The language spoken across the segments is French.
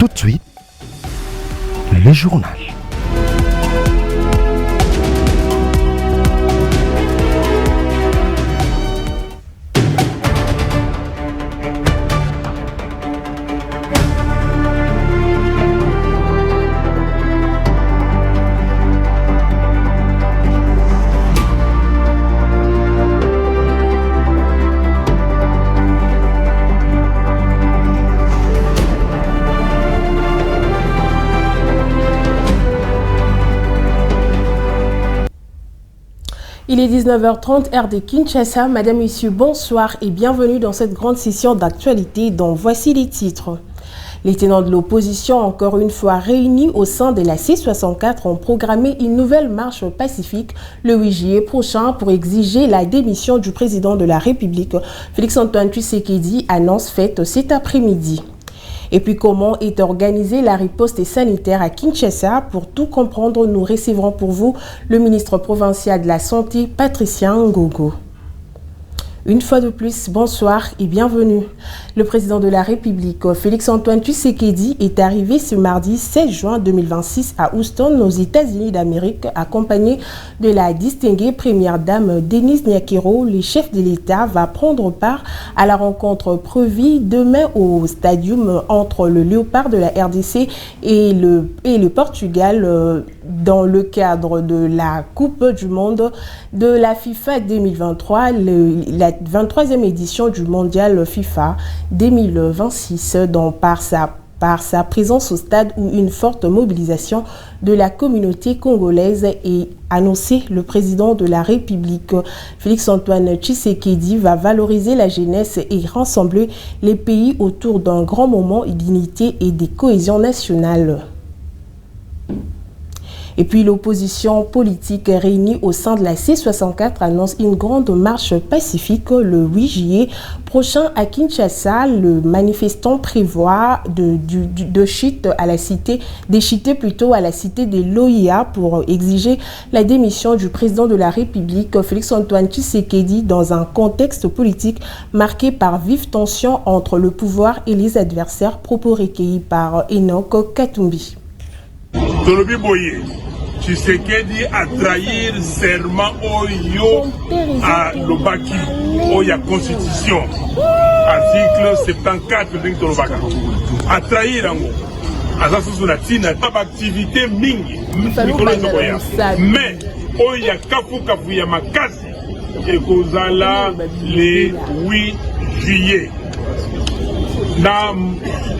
Tout de suite, le journal. Il est 19h30, heure de Kinshasa. Madame, Messieurs, bonsoir et bienvenue dans cette grande session d'actualité dont voici les titres. Les tenants de l'opposition, encore une fois réunis au sein de la C64, ont programmé une nouvelle marche pacifique le 8 juillet prochain pour exiger la démission du président de la République. Félix-Antoine Tshisekedi annonce faite cet après-midi. Et puis comment est organisée la riposte sanitaire à Kinshasa? Pour tout comprendre, nous recevrons pour vous le ministre provincial de la Santé, Patricia Ngogo. Une fois de plus, bonsoir et bienvenue. Le président de la République, Félix-Antoine Tshisekedi, est arrivé ce mardi 16 juin 2026 à Houston, aux États-Unis d'Amérique, accompagné de la distinguée première dame Denise Nyakero. Le chef de l'État va prendre part à la rencontre prévue demain au stadium entre le Léopard de la RDC et le Portugal dans le cadre de la Coupe du Monde de la FIFA 2023, la 23e édition du mondial FIFA 2026, dont par sa présence au stade où une forte mobilisation de la communauté congolaise est annoncée. Le président de la République, Félix-Antoine Tshisekedi, va valoriser la jeunesse et rassembler les pays autour d'un grand moment d'unité et de cohésion nationale. Et puis l'opposition politique réunie au sein de la C64 annonce une grande marche pacifique le 8 juillet prochain à Kinshasa. Le manifestant prévoit d'échiter à la cité de l'OIA pour exiger la démission du président de la République, Félix-Antoine Tshisekedi, dans un contexte politique marqué par vive tension entre le pouvoir et les adversaires. Propos recueillis par Enoch Katumbi. Tshisekedi a trahir serment Oyo à Lobaki, Oya Constitution, article 74 de Lobaka. A trahir en gros. A ça pas d'activité mingi. Mais Oya Kafu ya makasi et Kozala le 8 juillet. Na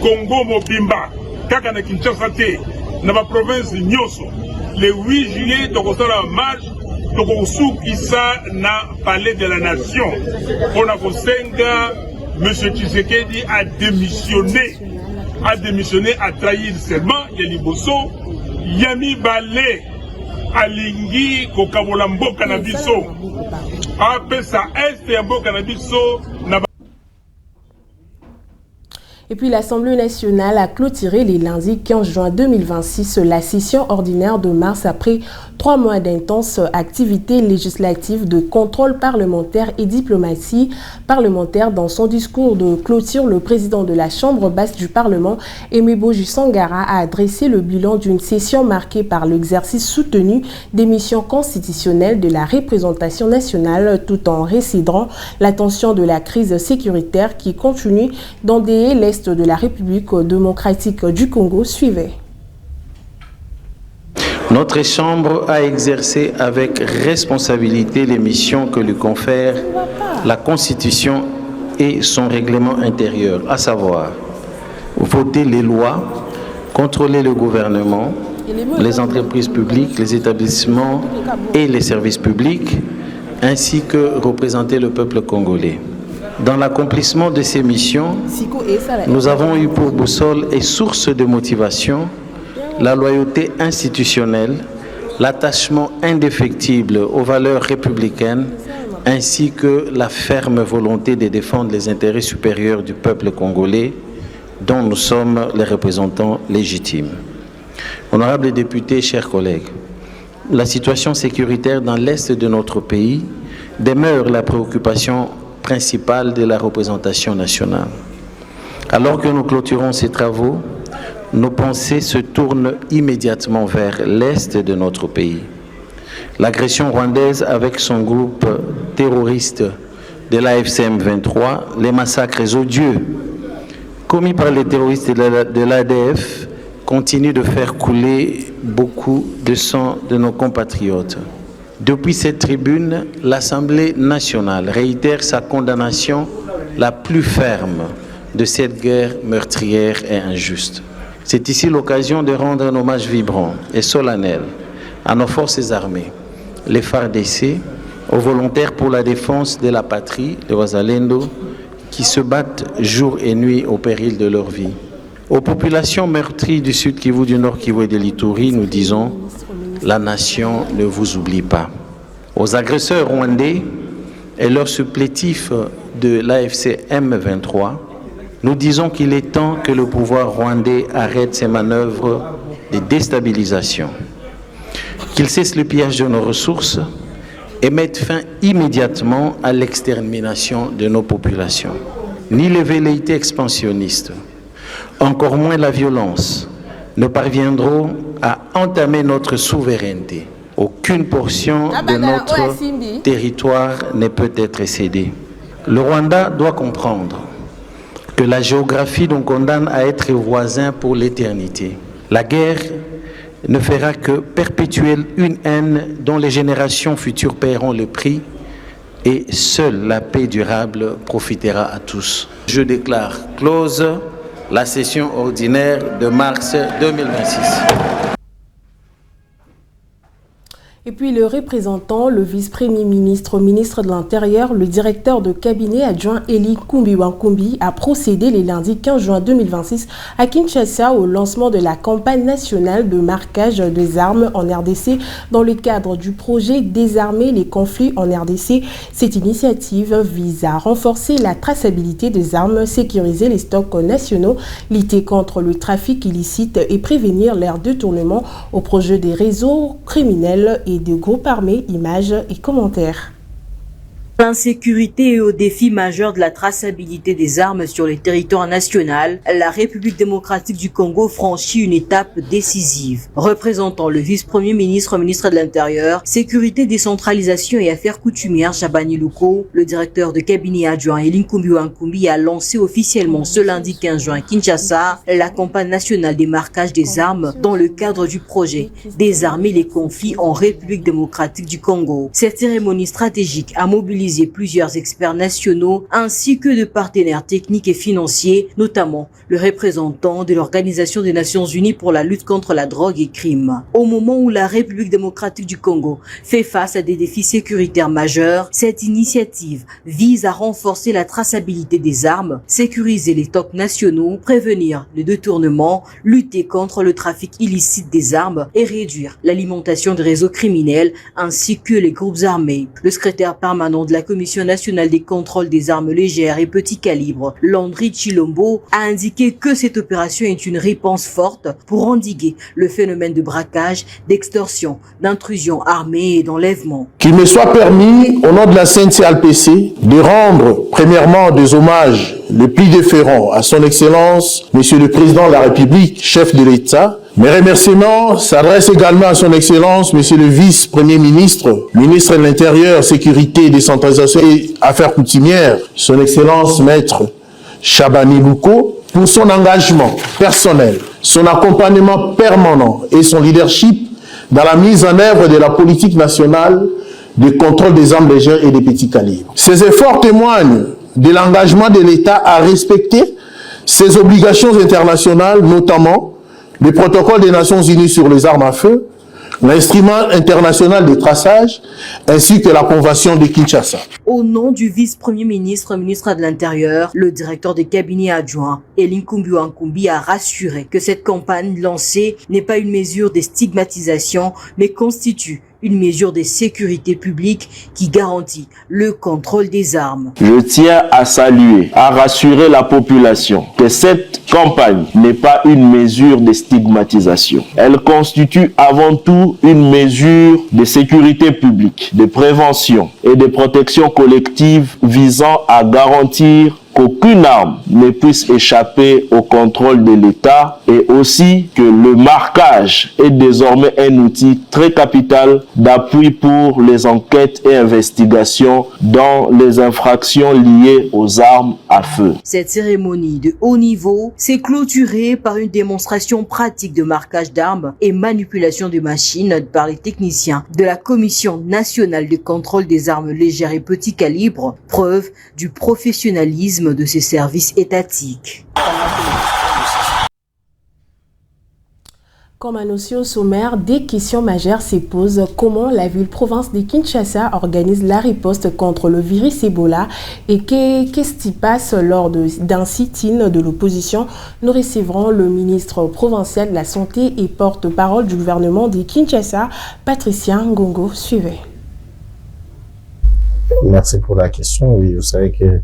Congo Mobimba, kaka na Kinshasa te, na ma province Nyoso. Le 8 juillet, donc on la marche, donc on soukissa na palais de la nation. On a Kosenga, M. Tshisekedi a démissionné, a trahi seulement, Yaliboso, Yami Balé, Alingi, Kokabolambo Canabiso, Apesa Est et Ambo Canabiso, Et puis l'Assemblée nationale a clôturé les lundis 15 juin 2026 la session ordinaire de mars après 3 mois d'intenses activités législatives de contrôle parlementaire et diplomatie parlementaire. Dans son discours de clôture, le président de la Chambre basse du Parlement, Aimé Boji Sangara, a adressé le bilan d'une session marquée par l'exercice soutenu des missions constitutionnelles de la représentation nationale tout en récidant l'attention de la crise sécuritaire qui continue d'endeuiller l'Est de la République démocratique du Congo. Suivait. Notre Chambre a exercé avec responsabilité les missions que lui confère la Constitution et son règlement intérieur, à savoir voter les lois, contrôler le gouvernement, les entreprises publiques, les établissements et les services publics, ainsi que représenter le peuple congolais. Dans l'accomplissement de ces missions, nous avons eu pour boussole et source de motivation la loyauté institutionnelle, l'attachement indéfectible aux valeurs républicaines, ainsi que la ferme volonté de défendre les intérêts supérieurs du peuple congolais, dont nous sommes les représentants légitimes. Honorables députés, chers collègues, la situation sécuritaire dans l'Est de notre pays demeure la préoccupation principale de la représentation nationale. Alors que nous clôturons ces travaux, nos pensées se tournent immédiatement vers l'est de notre pays. L'agression rwandaise avec son groupe terroriste de l'AFC M23, les massacres odieux commis par les terroristes de l'ADF continuent de faire couler beaucoup de sang de nos compatriotes. Depuis cette tribune, l'Assemblée nationale réitère sa condamnation la plus ferme de cette guerre meurtrière et injuste. C'est ici l'occasion de rendre un hommage vibrant et solennel à nos forces armées, les FARDC, aux volontaires pour la défense de la patrie, les Wazalendo, qui se battent jour et nuit au péril de leur vie. Aux populations meurtries du Sud Kivu, du Nord Kivu et de l'Ituri, nous disons, la nation ne vous oublie pas. Aux agresseurs rwandais et leurs supplétifs de l'AFC M23, nous disons qu'il est temps que le pouvoir rwandais arrête ses manœuvres de déstabilisation, qu'il cesse le pillage de nos ressources et mette fin immédiatement à l'extermination de nos populations. Ni les velléités expansionnistes, encore moins la violence, ne parviendront à entamer notre souveraineté. Aucune portion de notre territoire ne peut être cédée. Le Rwanda doit comprendre que la géographie nous condamne à être voisins pour l'éternité. La guerre ne fera que perpétuer une haine dont les générations futures paieront le prix et seule la paix durable profitera à tous. Je déclare close la session ordinaire de mars 2026. Et puis le représentant, le vice-premier ministre, ministre de l'Intérieur, le directeur de cabinet adjoint Eli Kumbi a procédé le lundi 15 juin 2026 à Kinshasa au lancement de la campagne nationale de marquage des armes en RDC dans le cadre du projet Désarmer les conflits en RDC. Cette initiative vise à renforcer la traçabilité des armes, sécuriser les stocks nationaux, lutter contre le trafic illicite et prévenir leur détournement au projet des réseaux criminels et de groupes armés, images et commentaires. L'insécurité et aux défis majeurs de la traçabilité des armes sur le territoire national, la République démocratique du Congo franchit une étape décisive. Représentant le vice-premier ministre, ministre de l'Intérieur, Sécurité, décentralisation et affaires coutumières, Chabani Luko, le directeur de cabinet adjoint Eli Kumbi a lancé officiellement ce lundi 15 juin à Kinshasa la campagne nationale des marquages des armes dans le cadre du projet Désarmer les conflits en République démocratique du Congo. Cette cérémonie stratégique a mobilisé plusieurs experts nationaux ainsi que de partenaires techniques et financiers, notamment le représentant de l'Organisation des Nations Unies pour la lutte contre la drogue et crimes. Au moment où la République démocratique du Congo fait face à des défis sécuritaires majeurs, cette initiative vise à renforcer la traçabilité des armes, sécuriser les stocks nationaux, prévenir le détournement, lutter contre le trafic illicite des armes et réduire l'alimentation des réseaux criminels ainsi que les groupes armés. Le secrétaire permanent de la Commission nationale des contrôles des armes légères et petits calibres, Landry Chilombo, a indiqué que cette opération est une réponse forte pour endiguer le phénomène de braquage, d'extorsion, d'intrusion armée et d'enlèvement. Qu'il me soit permis, au nom de la CNCALPC, de rendre premièrement des hommages les plus déférents à son Excellence, Monsieur le Président de la République, chef de l'État. Mes remerciements s'adressent également à son Excellence, Monsieur le Vice-Premier ministre, ministre de l'Intérieur, Sécurité, Décentralisation et Affaires coutumières, son Excellence Maître Chabani Luko, pour son engagement personnel, son accompagnement permanent et son leadership dans la mise en œuvre de la politique nationale de contrôle des armes légères et des petits calibres. Ces efforts témoignent de l'engagement de l'État à respecter ses obligations internationales, notamment le protocole des Nations Unies sur les armes à feu, l'instrument international de traçage, ainsi que la convention de Kinshasa. Au nom du vice-premier ministre, ministre de l'Intérieur, le directeur de cabinet adjoint, Eli Kumbi a rassuré que cette campagne lancée n'est pas une mesure de stigmatisation, mais constitue une mesure de sécurité publique qui garantit le contrôle des armes. Je tiens à saluer, à rassurer la population que cette campagne n'est pas une mesure de stigmatisation. Elle constitue avant tout une mesure de sécurité publique, de prévention et de protection collective visant à garantir qu'aucune arme ne puisse échapper au contrôle de l'État et aussi que le marquage est désormais un outil très capital d'appui pour les enquêtes et investigations dans les infractions liées aux armes à feu. Cette cérémonie de haut niveau s'est clôturée par une démonstration pratique de marquage d'armes et manipulation de machines par les techniciens de la Commission nationale de contrôle des armes légères et petits calibres, preuve du professionnalisme de ces services étatiques. Comme annoncé au sommaire, des questions majeures se posent. Comment la ville-province de Kinshasa organise la riposte contre le virus Ebola et qu'est-ce qui passe lors d'un sit-in de l'opposition? Nous recevrons le ministre provincial de la Santé et porte-parole du gouvernement de Kinshasa, Patricia Ngongo. Suivez. Merci pour la question. Oui, vous savez que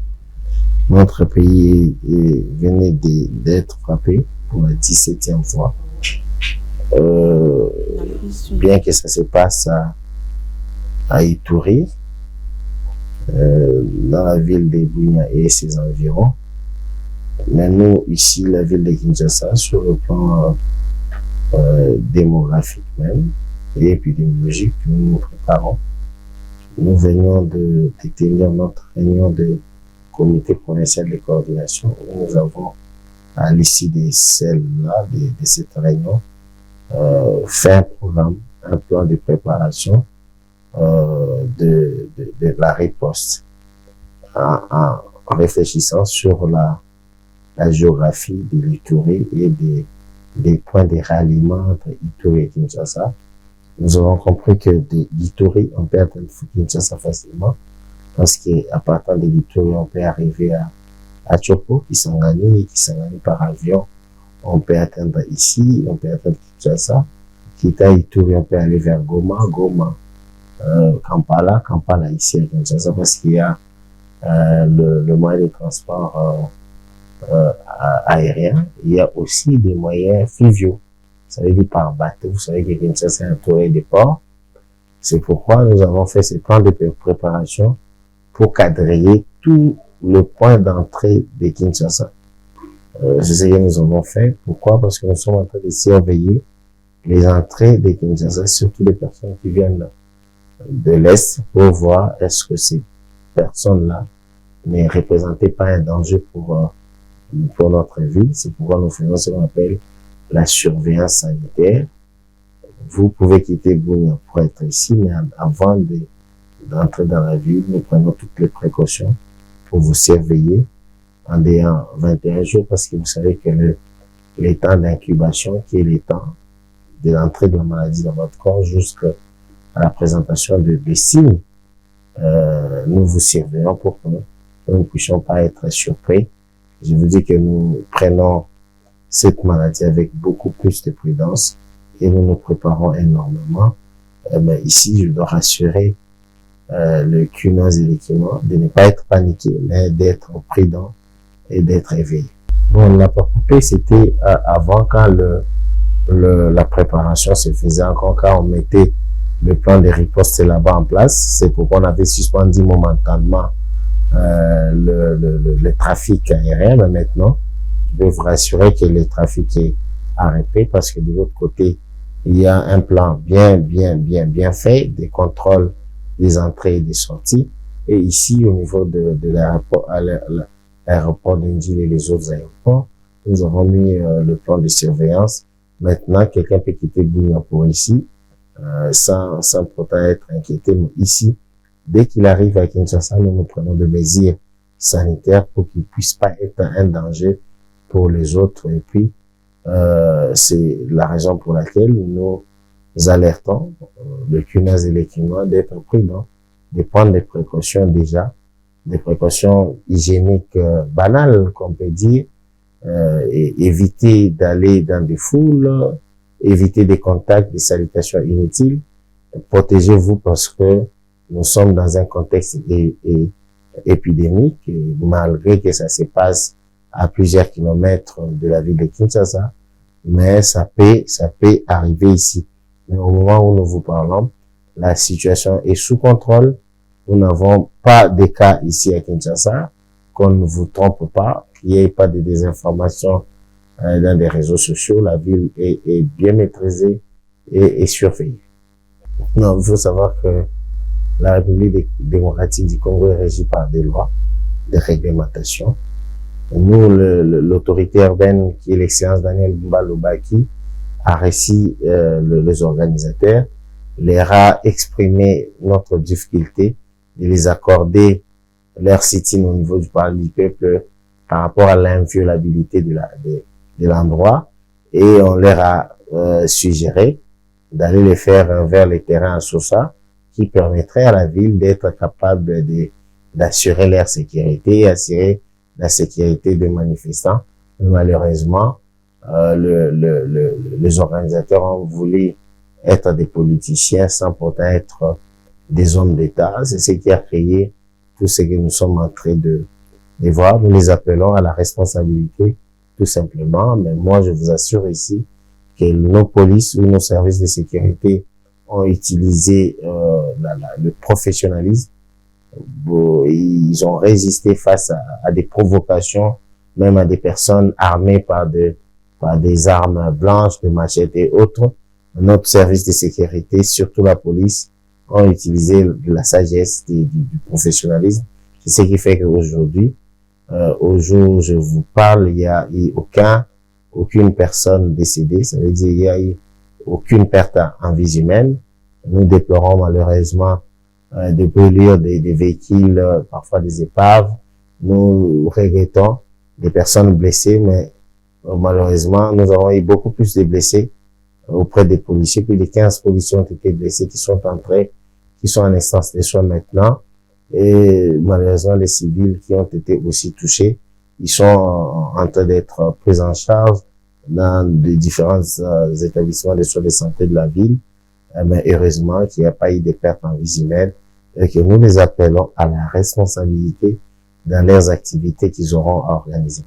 notre pays venait d'être frappé pour la 17e fois. Bien que ça se passe à Ituri, dans la ville de Bunia et ses environs. Mais nous, ici, la ville de Kinshasa, sur le plan démographique même et épidémiologique, nous nous préparons. Nous venions de tenir notre réunion de comité provincial de coordination où nous avons, à l'issue de celle-là, de cette réunion, fait un programme, un plan de préparation de la riposte en réfléchissant sur la géographie de l'Ituri et des points de ralliement entre Ituri et Kinshasa. Nous avons compris que de l'Ituri, on peut atteindre Kinshasa facilement parce qu'à partir de l'Ituri, on peut arriver à Tchoko, Kisangani, et Kisangani par avion. On peut atteindre ici, on peut atteindre Kinshasa. Kita Ituri, on peut aller vers Goma, Kampala, Kampala ici à Kinshasa parce qu'il y a le moyen de transport aérien. Il y a aussi des moyens fluviaux. Ça veut dire par bateau. Vous savez que Kinshasa est entouré des ports. C'est pourquoi nous avons fait ce plan de préparation pour quadriller tout le point d'entrée de Kinshasa. C'est ce que nous avons fait. Pourquoi? Parce que nous sommes en train de surveiller les entrées de Kinshasa, surtout les personnes qui viennent de l'Est, pour voir est-ce que ces personnes-là ne représentaient pas un danger pour notre ville. C'est pourquoi nous faisons ce qu'on appelle la surveillance sanitaire. Vous pouvez quitter Bunia pour être ici, mais avant d'entrer dans la ville, nous prenons toutes les précautions pour vous surveiller en dehors 21 jours, parce que vous savez que le temps d'incubation, qui est le temps de l'entrée de la maladie dans votre corps jusqu'à la présentation des signes, nous vous surveillons pour que nous ne puissions pas être surpris. Je vous dis que nous prenons cette maladie avec beaucoup plus de prudence et nous nous préparons énormément. Mais ici, je dois rassurer le CUNAS et l'équipement de ne pas être paniqué, mais d'être prudent et d'être éveillé. Bon, la coupé, c'était avant quand la préparation se faisait, encore quand on mettait le plan de riposte là-bas en place. C'est pourquoi on avait suspendu momentanément le trafic aérien, mais maintenant, je vais vous rassurer que le trafic est arrêté parce que de l'autre côté, il y a un plan bien fait, des contrôles des entrées et des sorties. Et ici, au niveau de l'aéroport d'Indil et les autres aéroports, nous avons mis le plan de surveillance. Maintenant, quelqu'un peut quitter Bunia pour ici, sans pourtant être inquiété. Mais ici, dès qu'il arrive à Kinshasa, nous prenons des mesures sanitaires pour qu'il puisse pas être un danger pour les autres. Et puis, c'est la raison pour laquelle nous alertons le CUNAS et l'équipement d'être prudents, de prendre des précautions déjà, des précautions hygiéniques banales, qu'on peut dire, et éviter d'aller dans des foules, éviter des contacts, des salutations inutiles. Protégez-vous parce que nous sommes dans un contexte épidémique, et malgré que ça se passe à plusieurs kilomètres de la ville de Kinshasa, mais ça peut arriver ici. Mais au moment où nous vous parlons, la situation est sous contrôle. Nous n'avons pas de cas ici à Kinshasa. qu'on ne vous trompe pas, qu'il n'y ait pas de désinformation dans les réseaux sociaux. La ville est bien maîtrisée et surveillée. Non, il faut savoir que la République démocratique du Congo est régie par des lois, des réglementations. Nous, l'autorité urbaine, qui est l'excellence Daniel Bumba-Lobaki, a reçu les organisateurs, leur a exprimé notre difficulté de les accorder leur sit-in au niveau du parlement du peuple par rapport à l'inviolabilité de l'endroit, et on leur a suggéré d'aller les faire vers les terrains à Sosa, qui permettrait à la ville d'être capable d'assurer leur sécurité, assurer la sécurité des manifestants. Malheureusement, les organisateurs ont voulu être des politiciens sans pourtant être des hommes d'État. C'est ce qui a créé tout ce que nous sommes en train de voir. Nous les appelons à la responsabilité, tout simplement. Mais moi, je vous assure ici que nos polices ou nos services de sécurité ont utilisé le professionnalisme. Ils ont résisté face à des provocations, même à des personnes armées par des armes blanches, des machettes et autres. Notre service de sécurité, surtout la police, ont utilisé la sagesse du professionnalisme. C'est ce qui fait qu'aujourd'hui, au jour où je vous parle, il y a eu aucune personne décédée. Ça veut dire qu'il y a eu aucune perte en vie humaine. Nous déplorons malheureusement des brûlures des véhicules, parfois des épaves. Nous regrettons des personnes blessées, mais malheureusement, nous avons eu beaucoup plus de blessés auprès des policiers. Plus de 15 policiers ont été blessés qui sont en instance de soins maintenant. Et malheureusement, les civils qui ont été aussi touchés, ils sont en train d'être pris en charge dans les différents établissements de soins de santé de la ville. Mais heureusement qu'il n'y a pas eu de pertes en vie humaine et que nous les appelons à la responsabilité dans leurs activités qu'ils auront à organiser.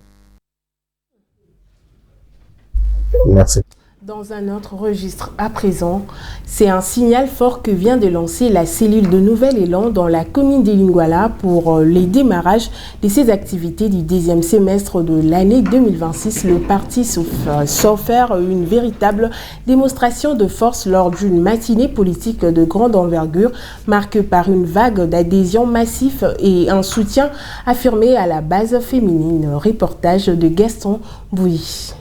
Merci. Dans un autre registre à présent, c'est un signal fort que vient de lancer la cellule de Nouvel Élan dans la commune d'Ilingwala pour les démarrages de ses activités du deuxième semestre de l'année 2026. Le parti s'offre faire une véritable démonstration de force lors d'une matinée politique de grande envergure marquée par une vague d'adhésion massif et un soutien affirmé à la base féminine. Reportage de Gaston Bouilly.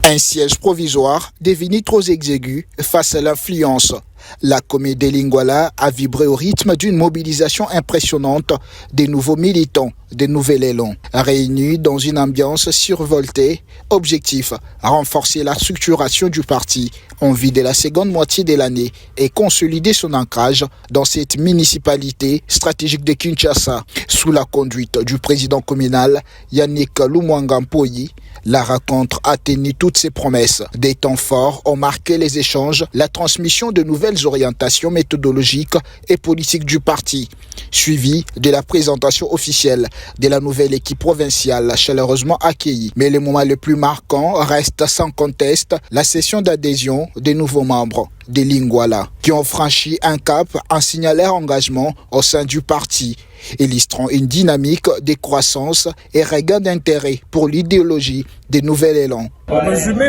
Un siège provisoire devenu trop exigu face à l'influence. La commune d'Ilingwala a vibré au rythme d'une mobilisation impressionnante des nouveaux militants de Nouvel Élan. Réunis dans une ambiance survoltée, objectif, renforcer la structuration du parti en vue de la seconde moitié de l'année et consolider son ancrage dans cette municipalité stratégique de Kinshasa. Sous la conduite du président communal Yannick Lumwanga-Mpoyi, la rencontre a tenu toutes ses promesses. Des temps forts ont marqué les échanges, la transmission de nouvelles orientations méthodologiques et politiques du parti, suivi de la présentation officielle de la nouvelle équipe provinciale chaleureusement accueillie. Mais le moment le plus marquant reste sans conteste la session d'adhésion des nouveaux membres d'Ilingwala qui ont franchi un cap en signant leur engagement au sein du parti, illustrant une dynamique de croissance et regain d'intérêt pour l'idéologie des Nouvel Élan. En résumé,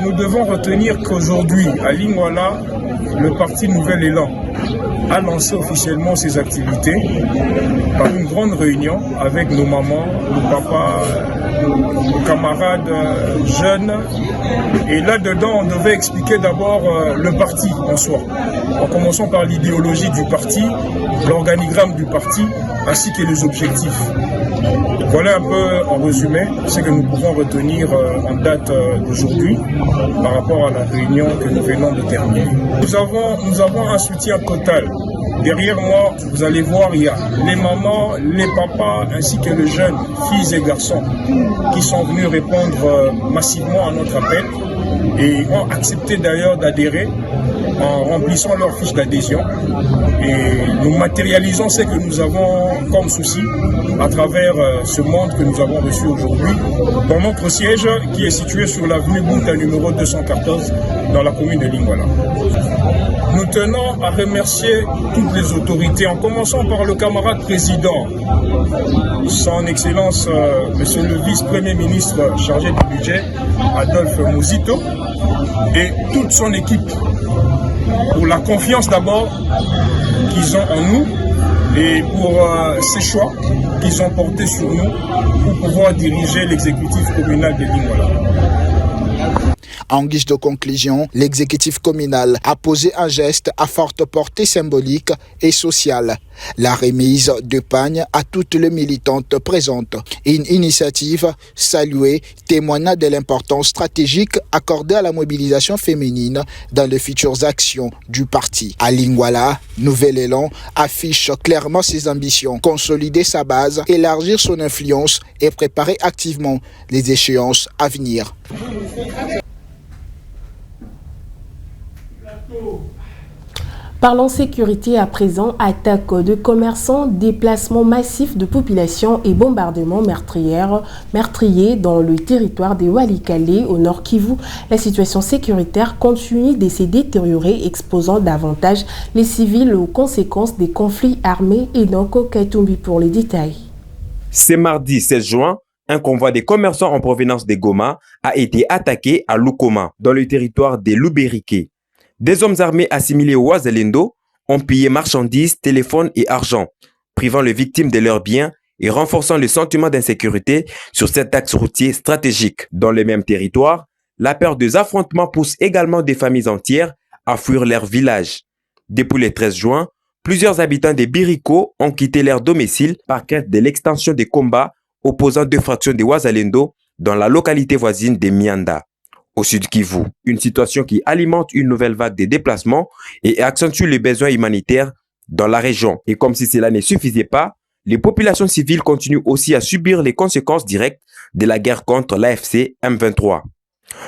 nous devons retenir qu'aujourd'hui, à Ilingwala, le parti Nouvel Élan a lancé officiellement ses activités par une grande réunion avec nos mamans, nos papas, nos camarades jeunes. Et là-dedans, on devait expliquer d'abord le parti en soi. En commençant par l'idéologie du parti, l'organigramme du parti, ainsi que les objectifs. Voilà un peu en résumé ce que nous pouvons retenir en date d'aujourd'hui par rapport à la réunion que nous venons de terminer. Nous avons un soutien total. Derrière moi, vous allez voir, il y a les mamans, les papas, ainsi que les jeunes, filles et garçons, qui sont venus répondre massivement à notre appel et ont accepté d'ailleurs d'adhérer en remplissant leur fiche d'adhésion. Et nous matérialisons ce que nous avons comme souci à travers ce monde que nous avons reçu aujourd'hui dans notre siège qui est situé sur l'avenue Bunta numéro 214 dans la commune de Lingwala. Nous tenons à remercier toutes les autorités, en commençant par le camarade président, son Excellence, Monsieur le vice-premier ministre chargé du budget, Adolphe Mouzito, et toute son équipe, pour la confiance d'abord qu'ils ont en nous et pour ces choix qu'ils ont portés sur nous pour pouvoir diriger l'exécutif communal de Lingwala. En guise de conclusion, l'exécutif communal a posé un geste à forte portée symbolique et sociale. La remise de pagne à toutes les militantes présentes. Une initiative saluée témoignant de l'importance stratégique accordée à la mobilisation féminine dans les futures actions du parti. À Lingwala, Nouvel Élan affiche clairement ses ambitions, consolider sa base, élargir son influence et préparer activement les échéances à venir. Parlons sécurité à présent, attaque de commerçants, déplacement massif de population et bombardements meurtriers dans le territoire des Walikale au nord Kivu. La situation sécuritaire continue de se détériorer, exposant davantage les civils aux conséquences des conflits armés. Et donc Kaitumbi pour les détails. C'est mardi 16 juin. Un convoi des commerçants en provenance de Goma a été attaqué à Lukoma, dans le territoire des Luberiké. Des hommes armés assimilés au Wazalendo ont pillé marchandises, téléphones et argent, privant les victimes de leurs biens et renforçant le sentiment d'insécurité sur cet axe routier stratégique. Dans le même territoire, la peur des affrontements pousse également des familles entières à fuir leur village. Depuis le 13 juin, plusieurs habitants des Biriko ont quitté leur domicile par crainte de l'extension des combats opposant deux fractions des Wazalendo dans la localité voisine de Mianda. Au sud Kivu, une situation qui alimente une nouvelle vague de déplacements et accentue les besoins humanitaires dans la région. Et comme si cela ne suffisait pas, les populations civiles continuent aussi à subir les conséquences directes de la guerre contre l'AFC M23.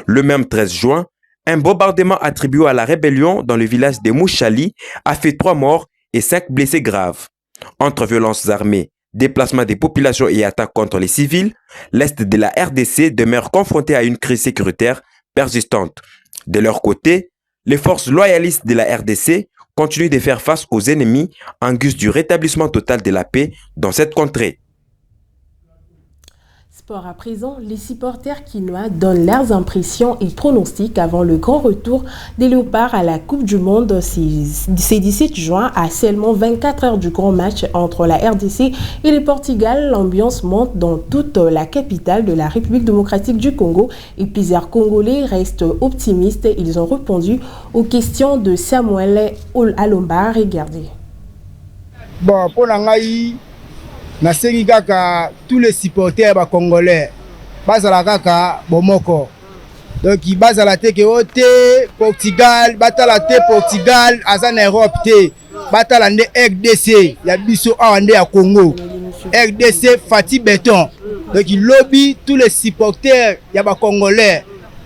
Le même 13 juin, un bombardement attribué à la rébellion dans le village de Mouchali a fait 3 morts et 5 blessés graves. Entre violences armées, déplacement des populations et attaques contre les civils, l'Est de la RDC demeure confronté à une crise sécuritaire persistante. De leur côté, les forces loyalistes de la RDC continuent de faire face aux ennemis en guise du rétablissement total de la paix dans cette contrée. Sport à présent, les supporters quinois donnent leurs impressions et pronostics avant le grand retour des Léopards à la Coupe du Monde. C'est 17 juin à seulement 24 heures du grand match entre la RDC et le Portugal. L'ambiance monte dans toute la capitale de la République démocratique du Congo et plusieurs Congolais restent optimistes. Ils ont répondu aux questions de Samuel Alomba. Regardez. Bon, pour l'angaï, nasengi kaka tous les supporters ba congolais bazala kaka bomoko donc bazala te ke ote Portugal batala te Portugal aza na Europe te batala nde RDC ya biso awande ya Congo RDC Fati Beton donc lobby tous les supporters ya ba congolais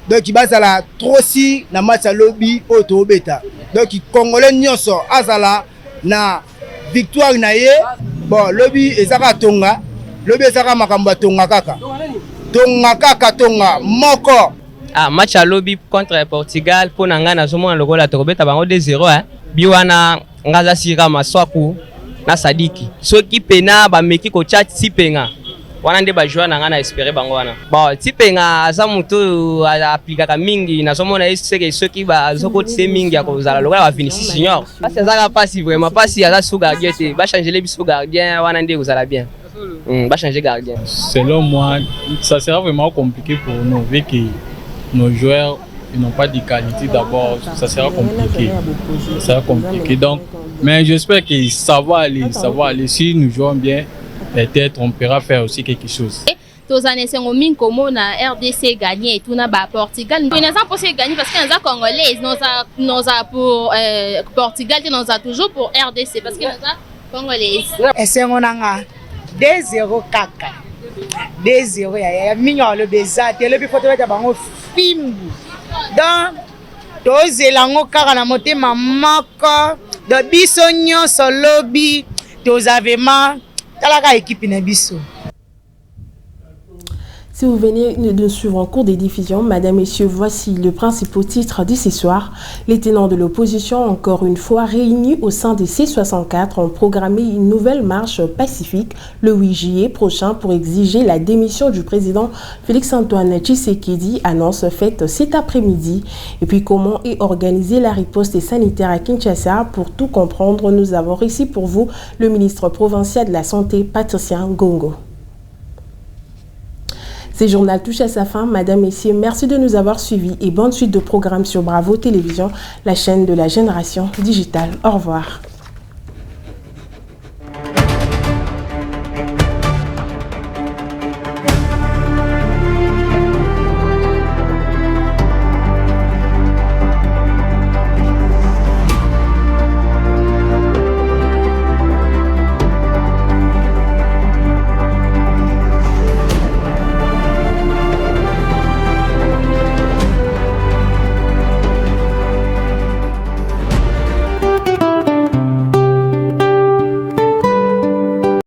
donc bazala trop si na match ya lobby auto beta donc congolais nyonso azala na victoire na ye. Bon, lobby ezaka tonga, lobby ezaka makamba tonga kaka. Tonga kaka tonga moko. Ah, match à lobby contre Portugal pour nanga na zomo lokola tokobeta bango 2-0 hein. Biwana ngaza sira maswaku na Sadiki. Soki pena ba meki ko chat sipenga. Wana nde ba joueur nanga na espérer bango wana. Bon, sipenga aza mutu aplikaka mingi na zomo na eseke soki ba zoko tse mingi ya kozala lokola ba Vinicius Junior. Parce que ça pas si vraiment pas si aza sous gardien te ba changer les bisous gardien wana nde kozala bien. Va changer gardien. Selon moi, ça sera vraiment compliqué pour nous vu que nos joueurs ils n'ont pas de qualité d'abord, ça sera compliqué. Ça sera compliqué donc, mais j'espère que ça va aller. Si nous jouons bien, peut-être on pourra faire aussi quelque chose. Na RDC gagné et tout na ba Portugal. Nous n'avons pas gagné parce que nous sommes congolais. Nous avons pour Portugal, nous avons toujours pour RDC parce que nous sommes congolais. Et c'est mon anga 2-0 kaka. 2-0 ya mignon le bezate le bifoto ya bango fimbu. Donc tozelango kaka na motema moko de biso nyonso lobby tozavema talaka équipe na biso. Si vous venez de suivre en cours des diffusions, Madame, Messieurs, voici le principal titre de ce soir. Les tenants de l'opposition, encore une fois réunis au sein des C64, ont programmé une nouvelle marche pacifique le 8 juillet prochain pour exiger la démission du président Félix-Antoine Tshisekedi, annonce faite cet après-midi. Et puis comment est organisée la riposte sanitaire à Kinshasa? Pour tout comprendre, nous avons ici pour vous le ministre provincial de la Santé, Patricien Ngongo. Ce journal touche à sa fin. Madame, Messieurs, merci de nous avoir suivis et bonne suite de programmes sur Bravo Télévision, la chaîne de la génération digitale. Au revoir.